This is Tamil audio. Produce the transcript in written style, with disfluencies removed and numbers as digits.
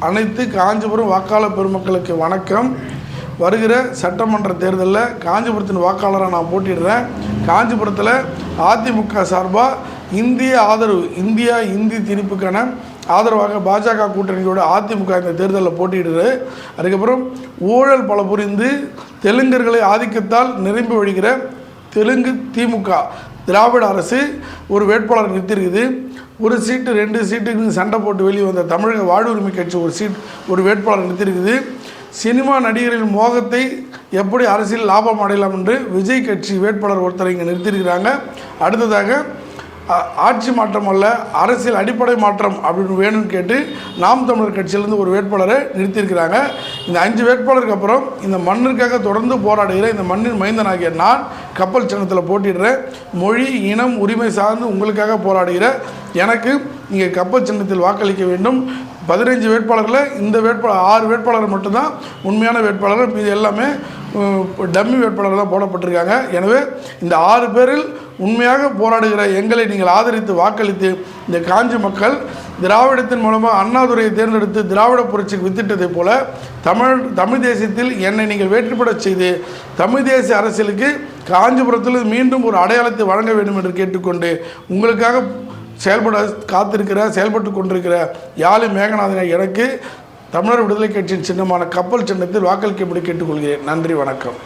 அனைத்து காஞ்சிபுரம் வாக்காளர் பெருமக்களுக்கு வணக்கம். வருகிற சட்டமன்ற தேர்தலில் காஞ்சிபுரத்தின் வாக்காளராக நான் போட்டிடுறேன். காஞ்சிபுரத்தில் அதிமுக சார்பாக இந்தியா இந்தி திணிப்புக்கான ஆதரவாக பாஜக கூட்டணியோட அதிமுக இந்த தேர்தலில் போட்டியிடுது. அதுக்கப்புறம் ஊழல் பல புரிந்து தெலுங்கர்களை ஆதிக்கத்தால் நிரம்பி வழிகிற தெலுங்கு திமுக திராவிட அரசு ஒரு வேட்பாளர் நிறுத்தியிருக்குது. ஒரு சீட்டு 2 சீட்டுக்கு சண்டை போட்டு வெளியே வந்த தமிழக வாழ்வுரிமை கட்சி ஒரு வேட்பாளர் நிறுத்தியிருக்குது. சினிமா நடிகர்களின் மோகத்தை எப்படி அரசியல் லாபம் அடையலாம் என்று விஜய் கட்சி வேட்பாளர் ஒருத்தரை இங்கே நிறுத்தியிருக்கிறாங்க. அடுத்ததாக ஆட்சி மாற்றம் அல்ல அரசியல் அடிப்படை மாற்றம் அப்படின்னு வேணும்னு கேட்டு நாம் தமிழர் கட்சியிலேருந்து ஒரு வேட்பாளரை நிறுத்தியிருக்கிறாங்க. இந்த 5 வேட்பாளருக்கு அப்புறம் இந்த மண்ணிற்காக தொடர்ந்து போராடுகிற இந்த மண்ணின் மைந்தனாகிய நான் கப்பல் சின்னத்தில் போட்டிடுறேன். மொழி இனம் உரிமை சார்ந்து உங்களுக்காக போராடுகிற எனக்கு இங்கே கப்பல் சின்னத்தில் வாக்களிக்க வேண்டும். 15 வேட்பாளரில் இந்த 6 வேட்பாளர் மட்டும்தான் உண்மையான வேட்பாளர்கள், மீது எல்லாமே டம்மி வேட்பாளர் தான் போடப்பட்டிருக்காங்க. எனவே இந்த 6 பேரில் உண்மையாக போராடுகிற எங்களை நீங்கள் ஆதரித்து வாக்களித்து இந்த காஞ்சி மக்கள் திராவிடத்தின் மூலமாக அண்ணாதுரையை தேர்ந்தெடுத்து திராவிட புரட்சிக்கு வித்திட்டதைப் போல தமிழ் தேசியத்தில் என்னை நீங்கள் வெற்றிப்பட செய்து தமிழ் தேசிய அரசியலுக்கு காஞ்சிபுரத்தில் மீண்டும் ஒரு அடையாளத்தை வழங்க வேண்டும் என்று கேட்டுக்கொண்டு உங்களுக்காக செயல்பட்டு கொண்டிருக்கிற யாழி மேகநாதனை எனக்கு தமிழர் விடுதலை கட்சியின் சின்னமான கப்பல் சின்னத்தில் வாக்களிக்கும்படி கேட்டுக்கொள்கிறேன். நன்றி, வணக்கம்.